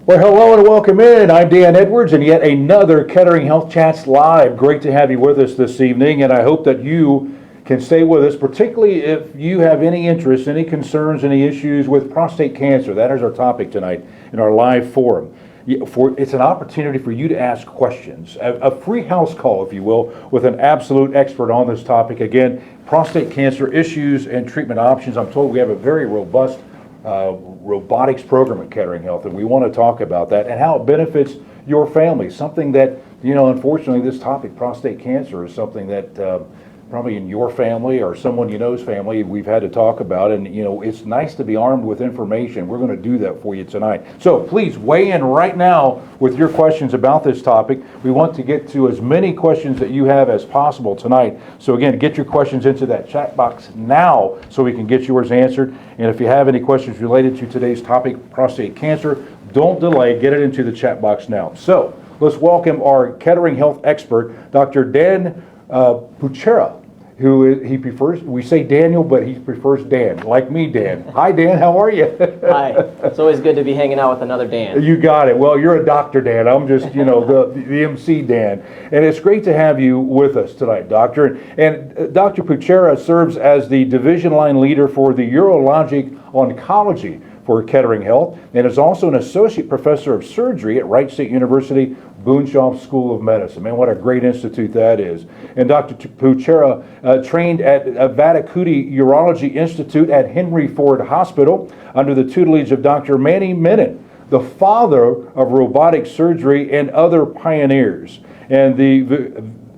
Well, hello and welcome in. I'm Dan Edwards, and yet another Kettering Health Chats Live. Great to have you with us this evening, and I hope that you can stay with us, particularly if you have any interest, any concerns, any issues with prostate cancer. That is our topic tonight in our live forum. It's an opportunity for you to ask questions, a free house call, if you will, with an absolute expert on this topic. Again, prostate cancer issues and treatment options. I'm told we have a very robust robotics program at Kettering Health, and we want to talk about that and how it benefits your family. Something that, unfortunately, this topic, prostate cancer, is something that probably in your family or someone you know's family we've had to talk about, and it's nice to be armed with information. We're going to do that for you tonight. So please weigh in right now with your questions about this topic. We want to get to as many questions that you have as possible tonight. So again, get your questions into that chat box now so we can get yours answered. And if you have any questions related to today's topic, prostate cancer, don't delay, get it into the chat box now. So let's welcome our Kettering Health expert, Dr. Dan Puchera, he prefers, we say Daniel, but he prefers Dan, like me, Dan. Hi, Dan, how are you? Hi, it's always good to be hanging out with another Dan. You got it. Well, you're a Dr. Dan. I'm just, the MC Dan. And it's great to have you with us tonight, Doctor. And Dr. Puchera serves as the division line leader for the urologic oncology for Kettering Health, and is also an associate professor of surgery at Wright State University Boonshoff School of Medicine. Man, what a great institute that is. And Dr. Puchera trained at Vadakuti Urology Institute at Henry Ford Hospital under the tutelage of Dr. Manny Menon, the father of robotic surgery and other pioneers. And the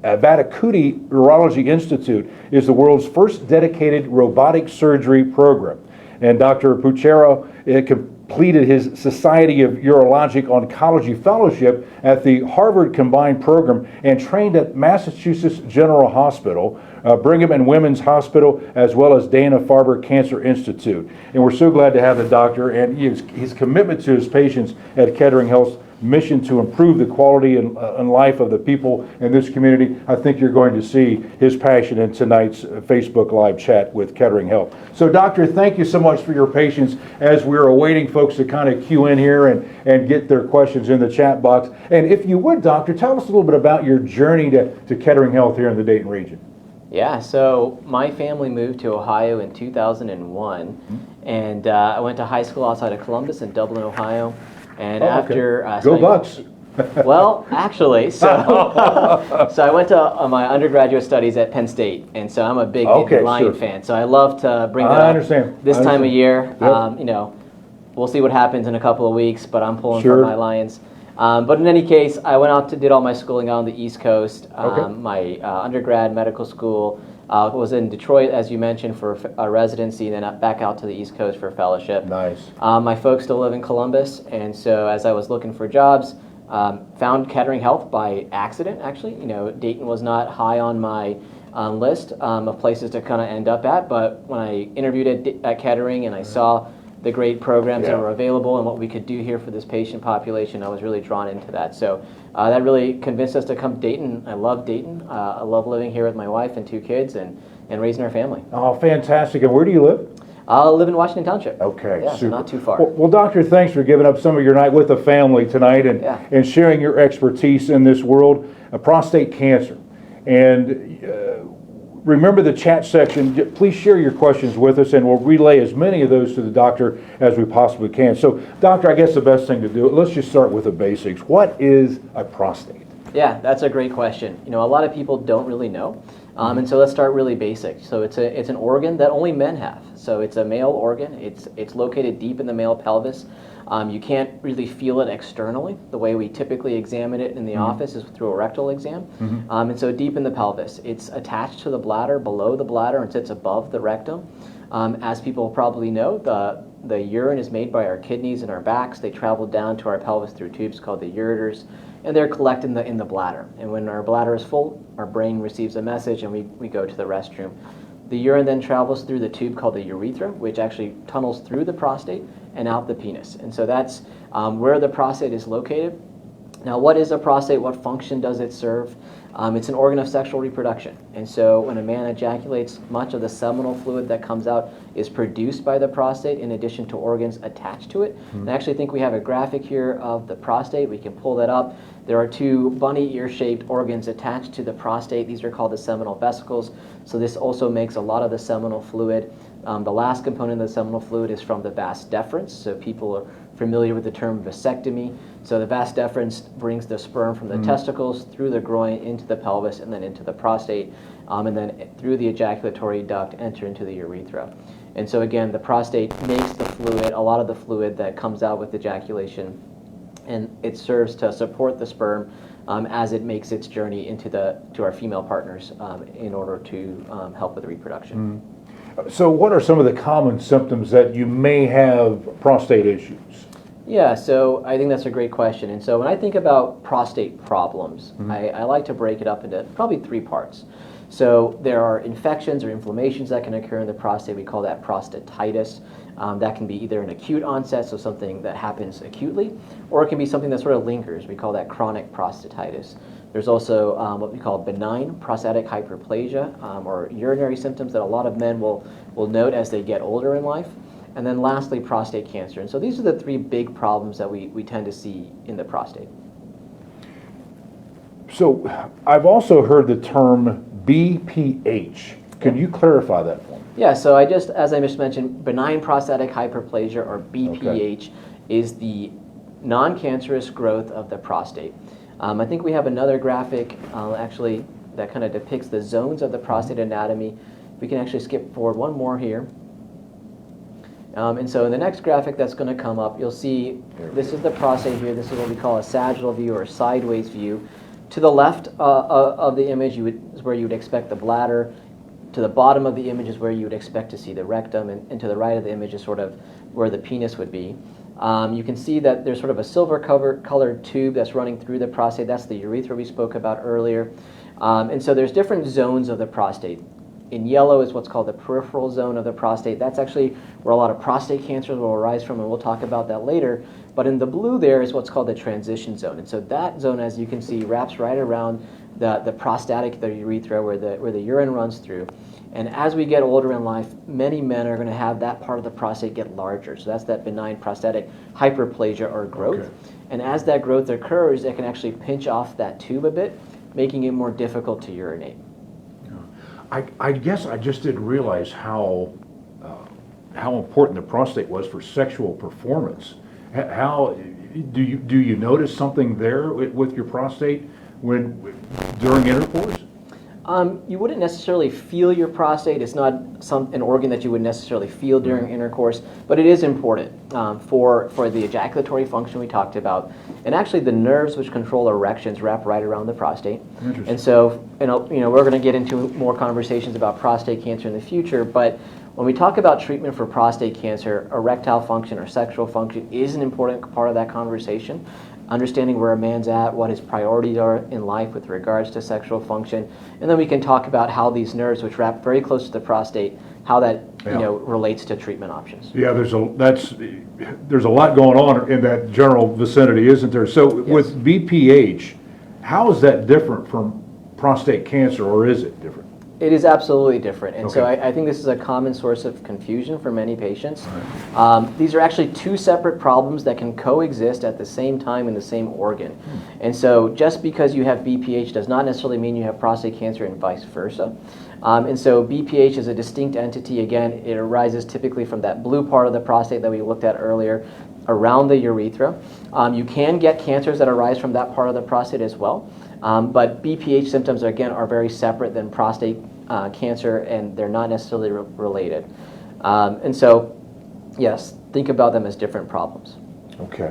Vadakuti Urology Institute is the world's first dedicated robotic surgery program. And Dr. Puchera completed his Society of Urologic Oncology Fellowship at the Harvard Combined Program and trained at Massachusetts General Hospital, Brigham and Women's Hospital, as well as Dana-Farber Cancer Institute. And we're so glad to have the doctor and his commitment to his patients at Kettering Health's mission to improve the quality and life of the people in this community. I think you're going to see his passion in tonight's Facebook Live chat with Kettering Health. So, Doctor, thank you so much for your patience as we're awaiting folks to kind of queue in here and get their questions in the chat box. And if you would, Doctor, tell us a little bit about your journey to Kettering Health here in the Dayton region. Yeah, so my family moved to Ohio in 2001, and I went to high school outside of Columbus in Dublin, Ohio. And after Go Bucks! Well, actually, so I went to my undergraduate studies at Penn State, and so I'm a big Lion fan. So I love to bring that up this time of year. Yep. We'll see what happens in a couple of weeks, but I'm pulling for my Lions. But in any case, I went out to did all my schooling out on the East Coast. My undergrad medical school was in Detroit, as you mentioned, for a residency, and then back out to the East Coast for a fellowship. Nice. My folks still live in Columbus, and so as I was looking for jobs, found Kettering Health by accident, actually. Dayton was not high on my list of places to kind of end up at, but when I interviewed at Kettering and I saw the great programs that were available and what we could do here for this patient population, I was really drawn into that. So that really convinced us to come to Dayton. I love Dayton. I love living here with my wife and 2 kids and raising our family. Oh, fantastic. And where do you live? I live in Washington Township. Okay, yeah, super. So not too far. Well, Doctor, thanks for giving up some of your night with the family tonight and sharing your expertise in this world of prostate cancer. And remember the chat section. Please share your questions with us, and we'll relay as many of those to the doctor as we possibly can. So, Doctor, I guess the best thing to do, let's just start with the basics. What is a prostate? Yeah, that's a great question. A lot of people don't really know. And so let's start really basic. So it's an organ that only men have. So it's a male organ. It's located deep in the male pelvis. You can't really feel it externally. The way we typically examine it in the office is through a rectal exam. And so deep in the pelvis. It's attached to the bladder, below the bladder, and sits above the rectum. As people probably know, the urine is made by our kidneys and our backs. They travel down to our pelvis through tubes called the ureters, and they're collected in the bladder. And when our bladder is full, our brain receives a message and we go to the restroom. The urine then travels through the tube called the urethra, which actually tunnels through the prostate and out the penis. And so that's where the prostate is located. Now, what is a prostate? What function does it serve? It's an organ of sexual reproduction. And so when a man ejaculates, much of the seminal fluid that comes out is produced by the prostate in addition to organs attached to it. And I actually think we have a graphic here of the prostate. We can pull that up. There are two bunny ear-shaped organs attached to the prostate. These are called the seminal vesicles. So this also makes a lot of the seminal fluid. The last component of the seminal fluid is from the vas deferens. So people are familiar with the term vasectomy. So the vas deferens brings the sperm from the testicles through the groin into the pelvis and then into the prostate, and then through the ejaculatory duct enter into the urethra. And so again, the prostate makes the fluid, a lot of the fluid that comes out with ejaculation, and it serves to support the sperm as it makes its journey to our female partners in order to help with the reproduction. So what are some of the common symptoms that you may have prostate issues? Yeah, so I think that's a great question. And so when I think about prostate problems, I like to break it up into probably three parts. So there are infections or inflammations that can occur in the prostate. We call that prostatitis. That can be either an acute onset, so something that happens acutely, or it can be something that sort of lingers. We call that chronic prostatitis. There's also what we call benign prostatic hyperplasia, or urinary symptoms that a lot of men will note as they get older in life. And then lastly, prostate cancer. And so these are the three big problems that we tend to see in the prostate. So I've also heard the term BPH. Can you clarify that for me? Yeah, so as I just mentioned, benign prostatic hyperplasia, or BPH, is the non-cancerous growth of the prostate. I think we have another graphic actually that kind of depicts the zones of the prostate anatomy. We can actually skip forward one more here. And so in the next graphic that's going to come up, you'll see this is the prostate here. This is what we call a sagittal view or sideways view. To the left of the image is where you would expect the bladder. To the bottom of the image is where you would expect to see the rectum. And to the right of the image is sort of where the penis would be. You can see that there's sort of a silver-colored tube that's running through the prostate. That's the urethra we spoke about earlier. And so there's different zones of the prostate. In yellow is what's called the peripheral zone of the prostate. That's actually where a lot of prostate cancers will arise from, and we'll talk about that later. But in the blue there is what's called the transition zone. And so that zone, as you can see, wraps right around the prostatic, the urethra, where the urine runs through. And as we get older in life, many men are going to have that part of the prostate get larger. So that's that benign prostatic hyperplasia or growth. Okay. And as that growth occurs, it can actually pinch off that tube a bit, making it more difficult to urinate. I guess I just didn't realize how important the prostate was for sexual performance. How do you notice something there with your prostate during intercourse? You wouldn't necessarily feel your prostate. It's not an organ that you would necessarily feel during intercourse, but it is important for the ejaculatory function we talked about. And actually the nerves which control erections wrap right around the prostate. And so, we're going to get into more conversations about prostate cancer in the future, but when we talk about treatment for prostate cancer, erectile function or sexual function is an important part of that conversation. Understanding where a man's at, what his priorities are in life with regards to sexual function, and then we can talk about how these nerves, which wrap very close to the prostate, how that relates to treatment options. Yeah, there's a lot going on in that general vicinity, isn't there? So yes. With BPH, how is that different from prostate cancer, or is it different? It is absolutely different, and so I think this is a common source of confusion for many patients. Right. These are actually two separate problems that can coexist at the same time in the same organ. And so just because you have BPH does not necessarily mean you have prostate cancer and vice versa. And so BPH is a distinct entity. Again, it arises typically from that blue part of the prostate that we looked at earlier, around the urethra. You can get cancers that arise from that part of the prostate as well. But BPH symptoms, again, are very separate than prostate cancer, and they're not necessarily related. And so, yes, think about them as different problems. Okay.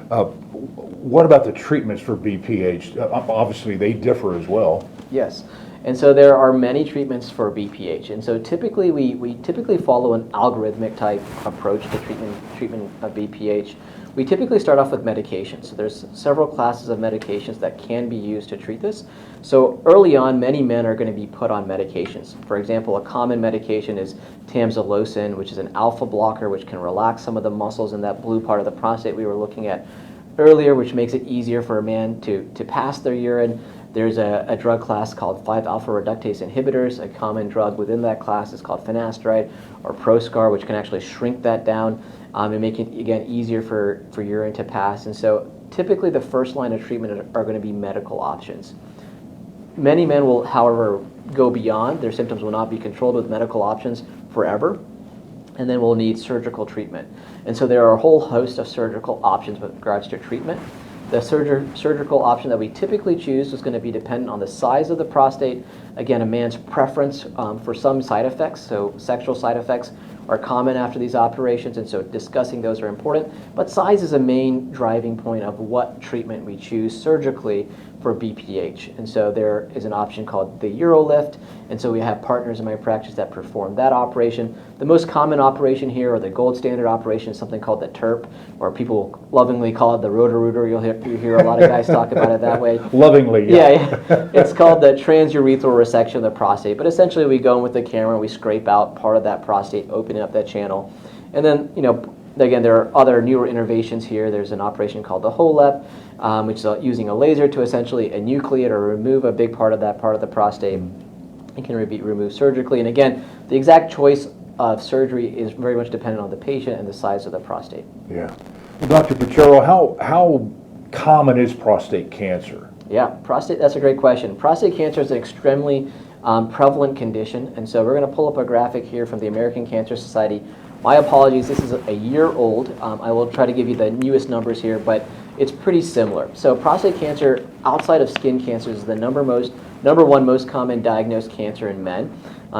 What about the treatments for BPH? Obviously, they differ as well. Yes. And so there are many treatments for BPH. And so typically, we typically follow an algorithmic type approach to treatment of BPH. We typically start off with medications. So there's several classes of medications that can be used to treat this. So early on, many men are going to be put on medications. For example, a common medication is tamsulosin, which is an alpha blocker, which can relax some of the muscles in that blue part of the prostate we were looking at earlier, which makes it easier for a man to pass their urine. There's a drug class called 5-alpha reductase inhibitors. A common drug within that class is called finasteride or Proscar, which can actually shrink that down and make it, again, easier for urine to pass. And so typically the first line of treatment are going to be medical options. Many men will, however, go beyond. Their symptoms will not be controlled with medical options forever, and then will need surgical treatment. And so there are a whole host of surgical options with regards to treatment. The surgical option that we typically choose is going to be dependent on the size of the prostate. Again, a man's preference for some side effects, so sexual side effects are common after these operations, and so discussing those are important. But size is a main driving point of what treatment we choose surgically for BPH. And so there is an option called the UroLift, and so we have partners in my practice that perform that operation. The most common operation here, or the gold standard operation, is something called the TURP, or people lovingly call it the Roto-Rooter. You hear a lot of guys talk about it that way. Lovingly, yeah. It's called the transurethral resection of the prostate, but essentially we go in with the camera, we scrape out part of that prostate, opening up that channel, and then, again, there are other newer innovations here. There's an operation called the HoLEP, which is using a laser to essentially enucleate or remove a big part of that part of the prostate. It can be removed surgically. And again, the exact choice of surgery is very much dependent on the patient and the size of the prostate. Yeah. Well, Dr. Puchero, how common is prostate cancer? Yeah, that's a great question. Prostate cancer is an extremely prevalent condition. And so we're going to pull up a graphic here from the American Cancer Society. My apologies, this is a year old. I will try to give you the newest numbers here, but it's pretty similar. So prostate cancer, outside of skin cancers, is the number one most common diagnosed cancer in men.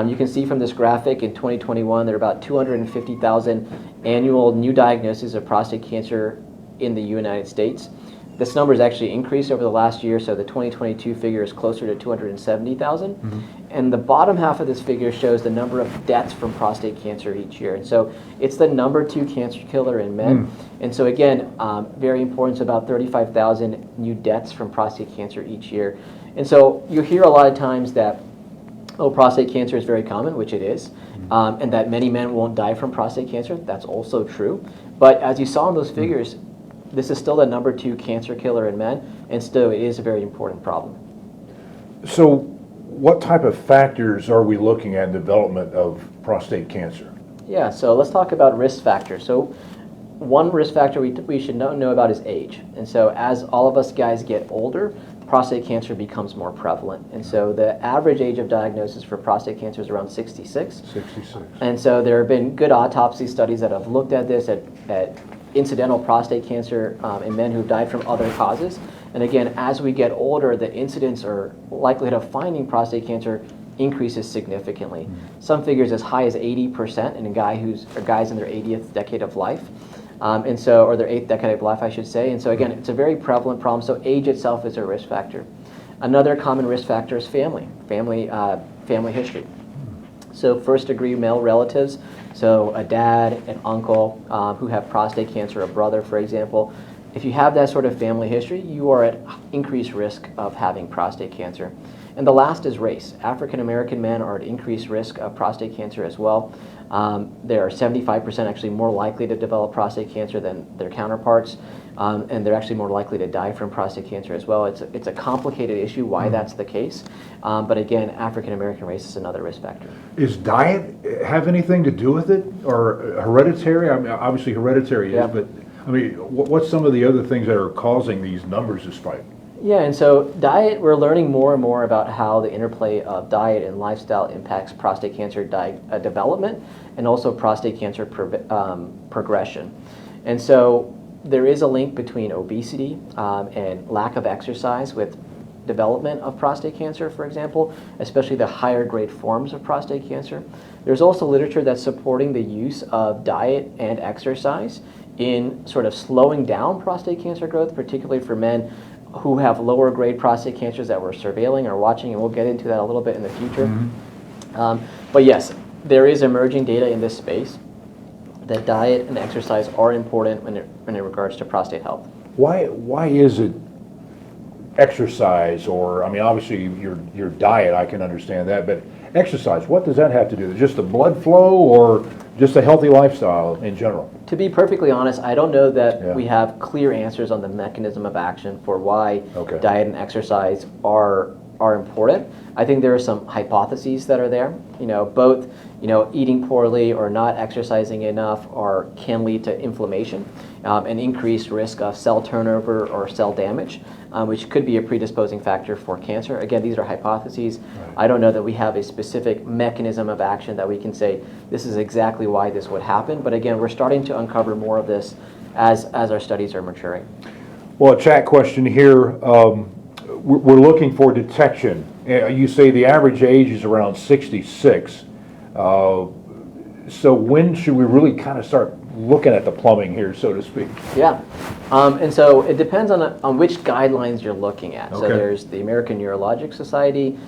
You can see from this graphic in 2021, there are about 250,000 annual new diagnoses of prostate cancer in the United States. This number has actually increased over the last year, so the 2022 figure is closer to 270,000. Mm-hmm. And the bottom half of this figure shows the number of deaths from prostate cancer each year. And so it's the number 2 cancer killer in men. And so again, very important, it's about 35,000 new deaths from prostate cancer each year. And so you hear a lot of times that, prostate cancer is very common, which it is, and that many men won't die from prostate cancer. That's also true. But as you saw in those figures, this is still the number 2 cancer killer in men, and still it is a very important problem. So what type of factors are we looking at in development of prostate cancer? Yeah, so let's talk about risk factors. So one risk factor we should know about is age. And so as all of us guys get older, prostate cancer becomes more prevalent. And so the average age of diagnosis for prostate cancer is around 66. 66. And so there have been good autopsy studies that have looked at this, at incidental prostate cancer in men who've died from other causes. And again, as we get older, the incidence or likelihood of finding prostate cancer increases significantly. Some figures as high as 80% in guys in their 80th decade of life. Or their 8th decade of life, I should say. And so again, it's a very prevalent problem. So age itself is a risk factor. Another common risk factor is family history. So first degree male relatives, so a dad, an uncle who have prostate cancer, a brother, for example. If you have that sort of family history, you are at increased risk of having prostate cancer. And the last is race. African American men are at increased risk of prostate cancer as well. They are 75% actually more likely to develop prostate cancer than their counterparts, and they're actually more likely to die from prostate cancer as well. It's a complicated issue why that's the case, but again, African American race is another risk factor. Is diet have anything to do with it, or hereditary? I mean, obviously hereditary is, but I mean, what's some of the other things that are causing these numbers to spike? Yeah, and so diet, we're learning more and more about how the interplay of diet and lifestyle impacts prostate cancer development and also prostate cancer progression. And so there is a link between obesity and lack of exercise with development of prostate cancer, for example, especially the higher grade forms of prostate cancer. There's also literature that's supporting the use of diet and exercise in sort of slowing down prostate cancer growth, particularly for men who have lower grade prostate cancers that we're surveilling or watching, and we'll get into that a little bit in the future. But yes, there is emerging data in this space that diet and exercise are important when it regards to prostate health. Why is it exercise, or I mean, obviously your diet, I can understand that, but exercise, what does that have to do? Just the blood flow or just a healthy lifestyle in general? To be perfectly honest, I don't know that Yeah. we have clear answers on the mechanism of action for why Okay. diet and exercise are important. I think there are some hypotheses that are there. Both eating poorly or not exercising enough can lead to inflammation, an increased risk of cell turnover or cell damage, which could be a predisposing factor for cancer. Again, these are hypotheses. Right. I don't know that we have a specific mechanism of action that we can say this is exactly why this would happen. But again, we're starting to uncover more of this as our studies are maturing. Well, a chat question here. We're looking for detection. You say the average age is around 66. So when should we really kind of start looking at the plumbing here, so to speak? Yeah, and so it depends on which guidelines you're looking at. So Okay. there's the American Urologic Society,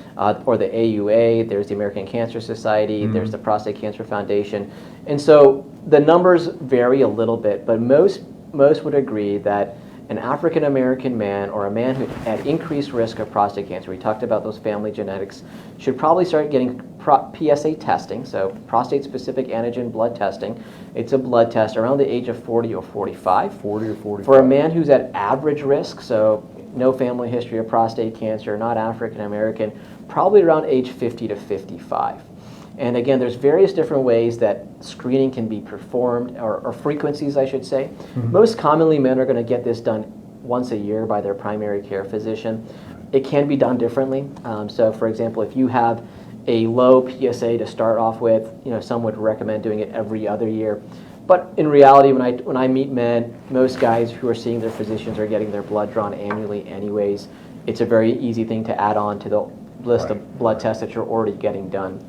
or the AUA, there's the American Cancer Society, there's the Prostate Cancer Foundation. And so the numbers vary a little bit, but most would agree that an African American man or a man who had increased risk of prostate cancer, we talked about those family genetics, should probably start getting PSA testing, so prostate-specific antigen blood testing. It's a blood test around the age of 40 or 45. 40 or 45. For a man who's at average risk, so no family history of prostate cancer, not African American, probably around age 50 to 55. And again, there's various different ways that screening can be performed, or frequencies, I should say. Most commonly, men are going to get this done once a year by their primary care physician. It can be done differently. So, for example, if you have a low PSA to start off with, some would recommend doing it every other year. But in reality, when I meet men, most guys who are seeing their physicians are getting their blood drawn annually anyways. It's a very easy thing to add on to the list of blood tests that you're already getting done.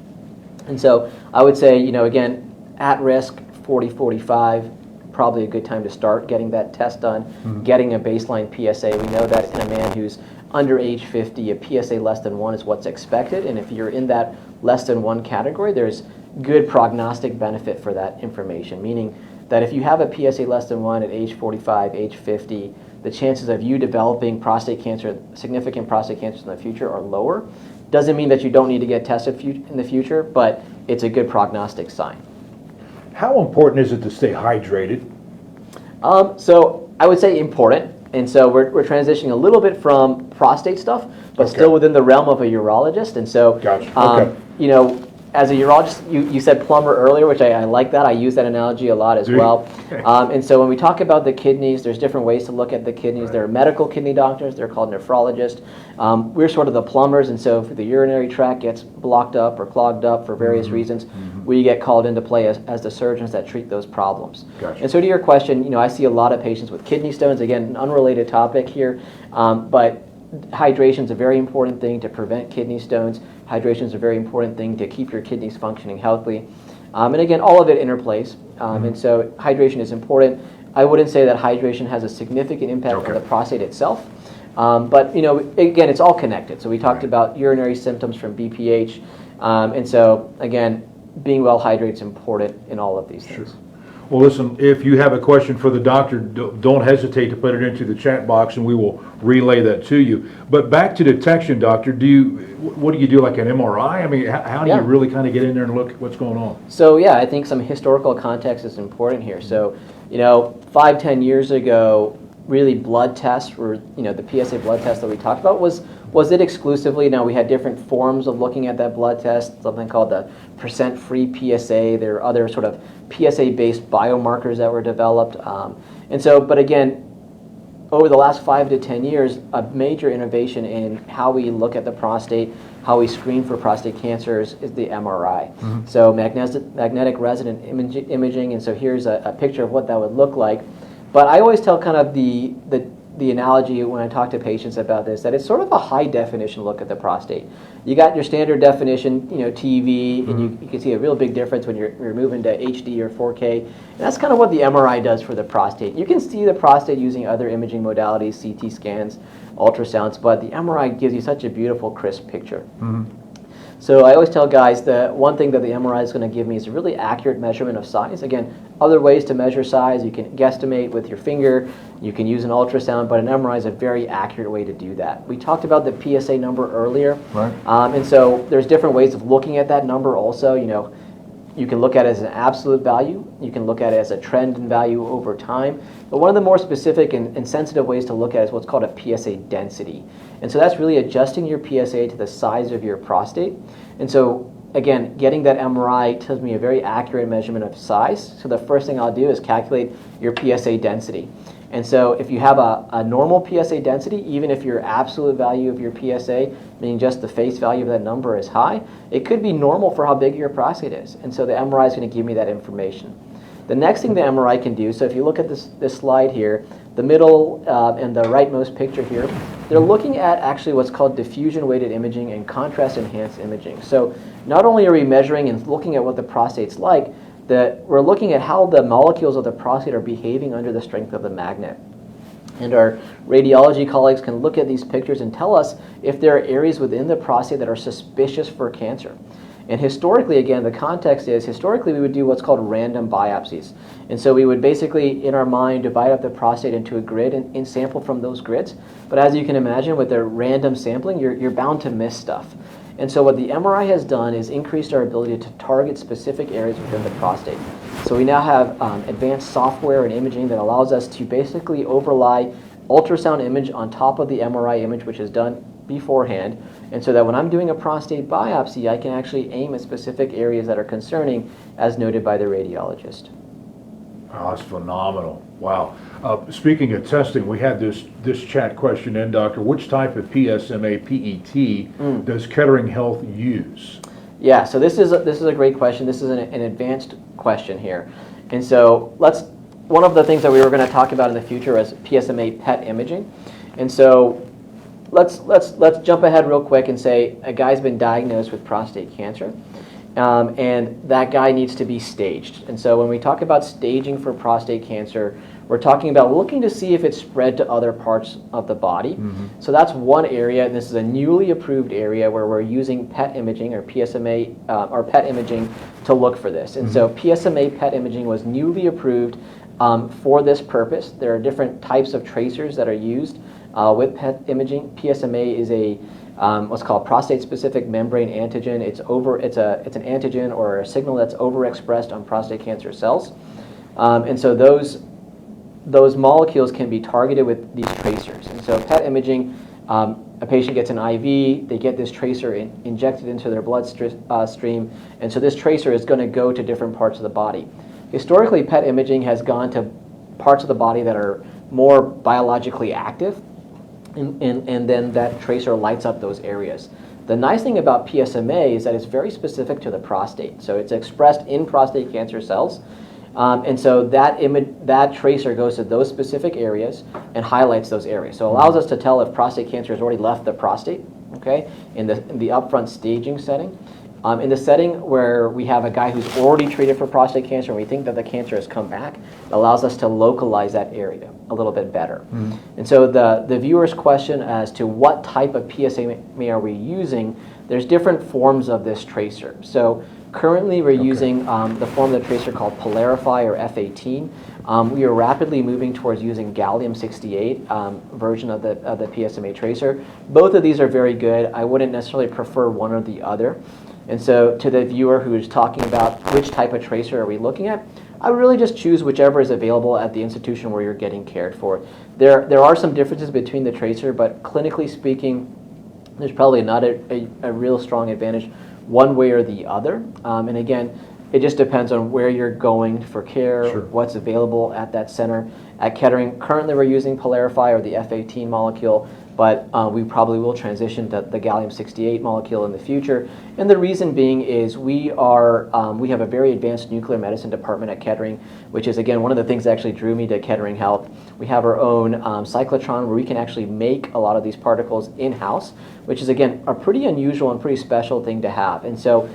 And so I would say, again, at risk, 40, 45, probably a good time to start getting that test done, getting a baseline PSA. We know that in a man who's under age 50, a PSA less than 1 is what's expected. And if you're in that less than 1 category, there's good prognostic benefit for that information, meaning that if you have a PSA less than 1 at age 45, age 50, the chances of you developing prostate cancer, significant prostate cancer in the future, are lower. Doesn't mean that you don't need to get tested in the future, but it's a good prognostic sign. How important is it to stay hydrated? So I would say important. And so we're transitioning a little bit from prostate stuff, but still within the realm of a urologist. And so, Gotcha. Okay. As a urologist, you said plumber earlier, which I like that. I use that analogy a lot as well. And so when we talk about the kidneys, there's different ways to look at the kidneys. There are medical kidney doctors. They're called nephrologists. We're sort of the plumbers, and so if the urinary tract gets blocked up or clogged up for various reasons, we get called into play as the surgeons that treat those problems. Gotcha. And so to your question, I see a lot of patients with kidney stones. Again, an unrelated topic here, but hydration is a very important thing to prevent kidney stones. Hydration is a very important thing to keep your kidneys functioning healthily. And again, all of it interplays. And so hydration is important. I wouldn't say that hydration has a significant impact on the prostate itself. But again, it's all connected. So we talked about urinary symptoms from BPH. And so again, being well hydrated is important in all of these things. Well, listen, if you have a question for the doctor, don't hesitate to put it into the chat box and we will relay that to you. But back to detection, doctor, what do you do, like an MRI? I mean, how do you really kind of get in there and look at what's going on? So yeah, I think some historical context is important here. So, 5-10 years ago, really blood tests were, the PSA blood test that we talked about was it exclusively. Now we had different forms of looking at that blood test, something called the % free PSA. There are other sort of PSA-based biomarkers that were developed. And so, but again, over the last 5 to 10 years, a major innovation in how we look at the prostate, how we screen for prostate cancers is the MRI. So magnetic resonant imaging, and so here's a picture of what that would look like. But I always tell kind of the analogy when I talk to patients about this, that it's sort of a high definition look at the prostate. You got your standard definition, TV, and you can see a real big difference when you're moving to HD or 4K. And that's kind of what the MRI does for the prostate. You can see the prostate using other imaging modalities, CT scans, ultrasounds, but the MRI gives you such a beautiful, crisp picture. So I always tell guys that one thing that the MRI is going to give me is a really accurate measurement of size. Again, other ways to measure size. You can guesstimate with your finger. You can use an ultrasound, but an MRI is a very accurate way to do that. We talked about the PSA number earlier, Right. And so there's different ways of looking at that number also. You can look at it as an absolute value. You can look at it as a trend in value over time. But one of the more specific and sensitive ways to look at it is what's called a PSA density. And so that's really adjusting your PSA to the size of your prostate. And so again, getting that MRI tells me a very accurate measurement of size. So the first thing I'll do is calculate your PSA density. And so if you have a normal PSA density, even if your absolute value of your PSA, meaning just the face value of that number, is high, it could be normal for how big your prostate is. And so the MRI is going to give me that information. The next thing the MRI can do, so if you look at this slide here, the middle and the rightmost picture here, they're looking at actually what's called diffusion-weighted imaging and contrast-enhanced imaging. So not only are we measuring and looking at what the prostate's like, that we're looking at how the molecules of the prostate are behaving under the strength of the magnet. And our radiology colleagues can look at these pictures and tell us if there are areas within the prostate that are suspicious for cancer. And historically, again, the context is, historically we would do what's called random biopsies. And so we would basically, in our mind, divide up the prostate into a grid and sample from those grids. But as you can imagine, with the random sampling, you're bound to miss stuff. And so what the MRI has done is increased our ability to target specific areas within the prostate. So we now have advanced software and imaging that allows us to basically overlay ultrasound image on top of the MRI image, which is done beforehand. And so that when I'm doing a prostate biopsy, I can actually aim at specific areas that are concerning, as noted by the radiologist. Oh, that's phenomenal. Wow. Speaking of testing, we had this chat question in, Doctor. Which type of PSMA PET does Kettering Health use? Yeah, so this is a great question. This is an advanced question here. And so one of the things that we were going to talk about in the future is PSMA PET imaging. And so let's jump ahead real quick and say a guy's been diagnosed with prostate cancer. And that guy needs to be staged. And so when we talk about staging for prostate cancer, we're talking about looking to see if it's spread to other parts of the body. Mm-hmm. So that's one area, and this is a newly approved area where we're using PET imaging or PSMA or PET imaging to look for this. And so PSMA PET imaging was newly approved for this purpose. There are different types of tracers that are used with PET imaging. PSMA is a what's called prostate-specific membrane antigen. It's an antigen or a signal that's overexpressed on prostate cancer cells, and so those molecules can be targeted with these tracers. And so PET imaging, a patient gets an IV, they get this tracer injected into their bloodstream, and so this tracer is going to go to different parts of the body. Historically, PET imaging has gone to parts of the body that are more biologically active, and then that tracer lights up those areas. The nice thing about PSMA is that it's very specific to the prostate. So it's expressed in prostate cancer cells. And so that tracer goes to those specific areas and highlights those areas. So it allows us to tell if prostate cancer has already left the prostate, okay, in the upfront staging setting. In the setting where we have a guy who's already treated for prostate cancer and we think that the cancer has come back, it allows us to localize that area a little bit better. Mm-hmm. And so the viewer's question as to what type of PSMA are we using, there's different forms of this tracer. So currently we're using the form of the tracer called PYLARIFY or F18. We are rapidly moving towards using gallium-68 version of the PSMA tracer. Both of these are very good. I wouldn't necessarily prefer one or the other. And so to the viewer who is talking about which type of tracer are we looking at, I would really just choose whichever is available at the institution where you're getting cared for. There are some differences between the tracer, but clinically speaking, there's probably not a real strong advantage one way or the other. And again, it just depends on where you're going for care, sure, what's available at that center. At Kettering, currently we're using PYLARIFY or the F18 molecule, but we probably will transition to the gallium-68 molecule in the future. And the reason being is we have a very advanced nuclear medicine department at Kettering, which is, again, one of the things that actually drew me to Kettering Health. We have our own cyclotron where we can actually make a lot of these particles in-house, which is, again, a pretty unusual and pretty special thing to have. And so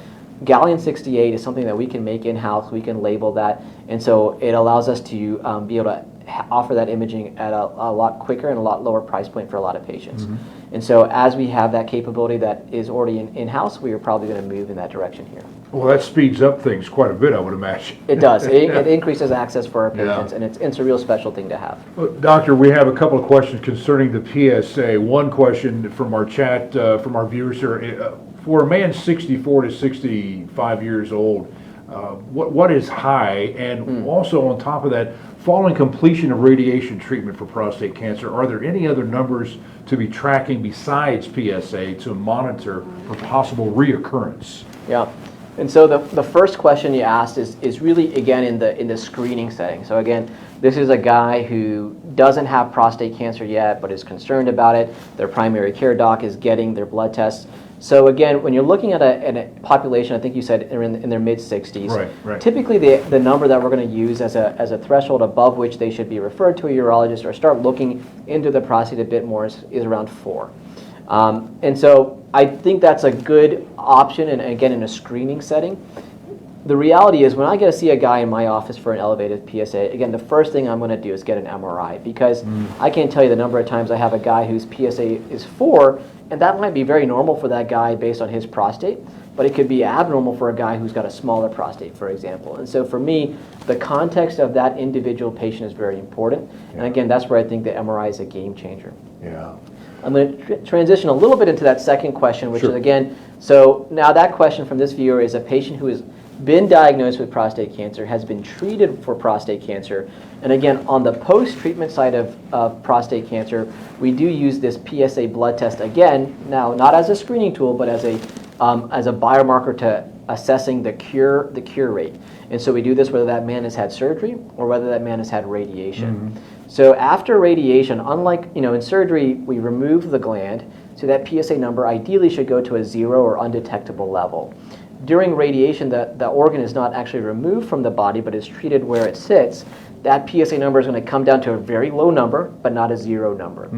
gallium-68 is something that we can make in-house. We can label that. And so it allows us to be able to offer that imaging at a lot quicker and a lot lower price point for a lot of patients. And so as we have that capability that is already in-house, we are probably going to move in that direction here. Well, that speeds up things quite a bit, I would imagine. It does. It increases access for our patients, Yeah. and it's a real special thing to have. Well, Doctor, we have a couple of questions concerning the PSA. One question from our chat, from our viewers here. For a man 64 to 65 years old, what is high? And also on top of that, following completion of radiation treatment for prostate cancer, are there any other numbers to be tracking besides PSA to monitor for possible reoccurrence? Yeah. And so the first question you asked is really, again, in the screening setting. So again, this is a guy who doesn't have prostate cancer yet but is concerned about it. Their primary care doc is getting their blood tests. So again, when you're looking at a population, I think you said in their mid-60s, Right. typically the number that we're going to use as a threshold above which they should be referred to a urologist or start looking into the prostate a bit more is around 4. And so I think that's a good option, and again, in a screening setting. The reality is when I get to see a guy in my office for an elevated PSA, again, the first thing I'm going to do is get an MRI, because I can't tell you the number of times I have a guy whose PSA is 4, and that might be very normal for that guy based on his prostate, but it could be abnormal for a guy who's got a smaller prostate, for example. And so for me, the context of that individual patient is very important. And again, that's where I think the MRI is a game changer. Yeah. I'm going to transition a little bit into that second question, which Sure. is, again, so now that question from this viewer is a patient who has been diagnosed with prostate cancer, has been treated for prostate cancer, and again, on the post-treatment side of prostate cancer, we do use this PSA blood test again, now not as a screening tool, but as a biomarker to assessing the cure rate. And so we do this whether that man has had surgery or whether that man has had radiation. So after radiation, unlike in surgery, we remove the gland, so that PSA number ideally should go to a 0 or undetectable level. During radiation, the organ is not actually removed from the body, but is treated where it sits. That PSA number is going to come down to a very low number, but not a 0 number.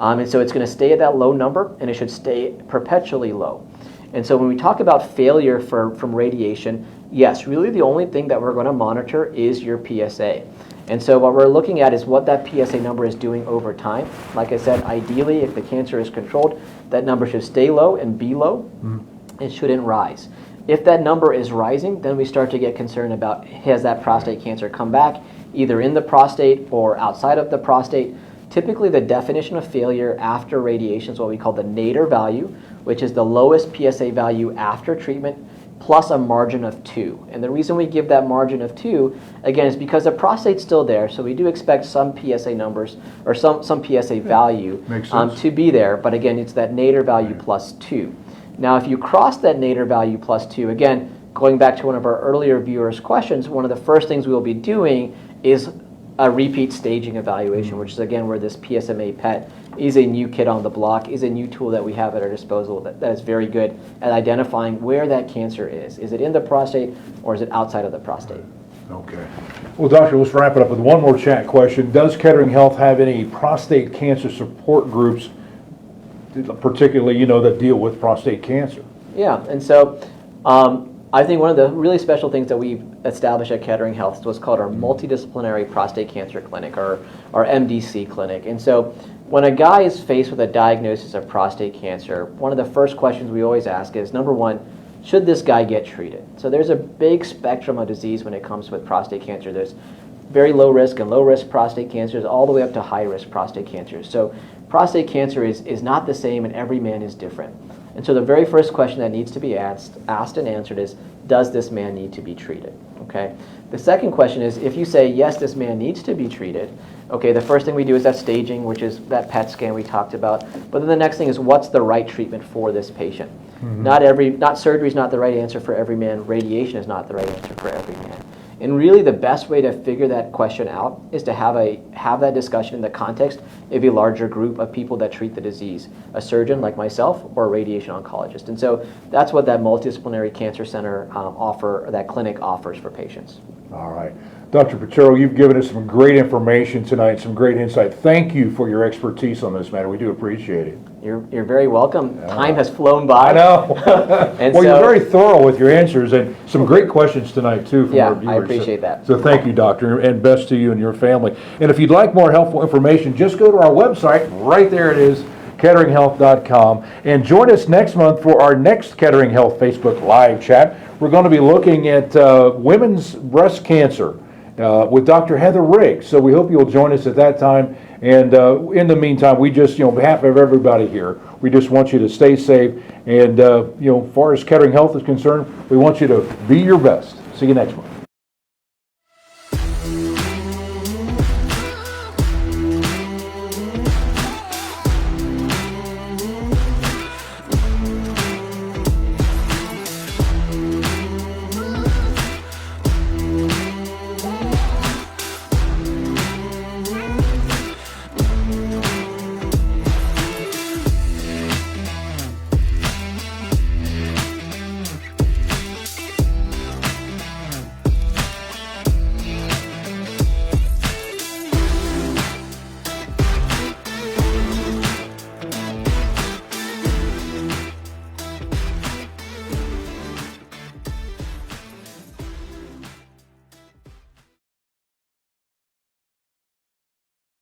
And so it's going to stay at that low number, and it should stay perpetually low. And so when we talk about failure from radiation, yes, really the only thing that we're going to monitor is your PSA. And so what we're looking at is what that PSA number is doing over time. Like I said, ideally, if the cancer is controlled, that number should stay low and be low. It shouldn't rise. If that number is rising, then we start to get concerned about, has that prostate cancer come back, either in the prostate or outside of the prostate. Typically, the definition of failure after radiation is what we call the nadir value, which is the lowest PSA value after treatment, plus a margin of 2. And the reason we give that margin of 2, again, is because the prostate's still there, so we do expect some PSA numbers, or some PSA value to be there, but again, it's that nadir value plus 2. Now, if you cross that nadir value plus 2, again, going back to one of our earlier viewers' questions, one of the first things we will be doing is a repeat staging evaluation, which is, again, where this PSMA PET is a new kid on the block, is a new tool that we have at our disposal that is very good at identifying where that cancer is. Is it in the prostate or is it outside of the prostate? Okay. Well, Doctor, let's wrap it up with one more chat question. Does Kettering Health have any prostate cancer support groups, particularly, that deal with prostate cancer? Yeah, and so I think one of the really special things that we've established at Kettering Health is what's called our Multidisciplinary Prostate Cancer Clinic, or our MDC clinic. And so when a guy is faced with a diagnosis of prostate cancer, one of the first questions we always ask is, number one, should this guy get treated? So there's a big spectrum of disease when it comes with prostate cancer. There's very low risk and low risk prostate cancers all the way up to high risk prostate cancers. So prostate cancer is not the same, and every man is different. And so the very first question that needs to be asked and answered is, does this man need to be treated? Okay. The second question is, if you say, yes, this man needs to be treated, okay, the first thing we do is that staging, which is that PET scan we talked about. But then the next thing is, what's the right treatment for this patient? Not surgery is not the right answer for every man. Radiation is not the right answer for every man. And really the best way to figure that question out is to have that discussion in the context of a larger group of people that treat the disease, a surgeon like myself or a radiation oncologist. And so that's what that multidisciplinary cancer center that clinic offers for patients. All right. Dr. Pachero, you've given us some great information tonight, some great insight. Thank you for your expertise on this matter. We do appreciate it. You're very welcome. Time has flown by. I know. And Well, you're so- very thorough with your answers and some great questions tonight, too, from Yeah, our viewers. I appreciate that. So thank you, Doctor, and best to you and your family. And if you'd like more helpful information, just go to our website. Right there it is, ketteringhealth.com. And join us next month for our next Kettering Health Facebook Live chat. We're going to be looking at women's breast cancer with Dr. Heather Riggs. So we hope you'll join us at that time. And in the meantime, we just, on behalf of everybody here, we just want you to stay safe. And, as far as Kettering Health is concerned, we want you to be your best. See you next month.